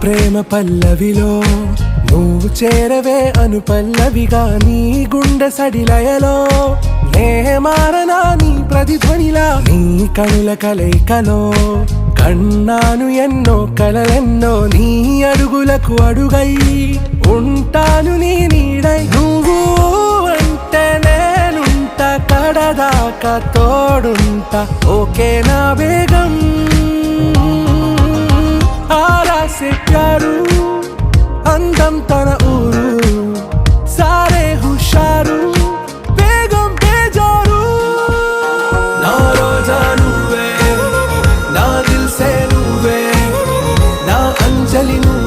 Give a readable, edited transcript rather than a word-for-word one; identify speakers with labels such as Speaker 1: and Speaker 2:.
Speaker 1: ప్రేమ పల్లవిలో నువ్వు చేరవే అను పల్లవిగా నీ గుండె సడిలయలో నే మారనా నీ ప్రతిధ్వనిలా నీ కనుల కలయికలో కన్నాను ఎన్నో కలలెన్నో నీ అడుగులకు అడుగై ఉంటాను నీ నీడై నువ్వు అంటే నేనుంట కడదాకా తోడుంటా ఓకే నా బేగం आरा से प्यारू अंदम तन ऊरू सारे हुशारू बेगम बेजारू ना रोजा नुवे ना दिल से नुवे ना अंजलि नुवे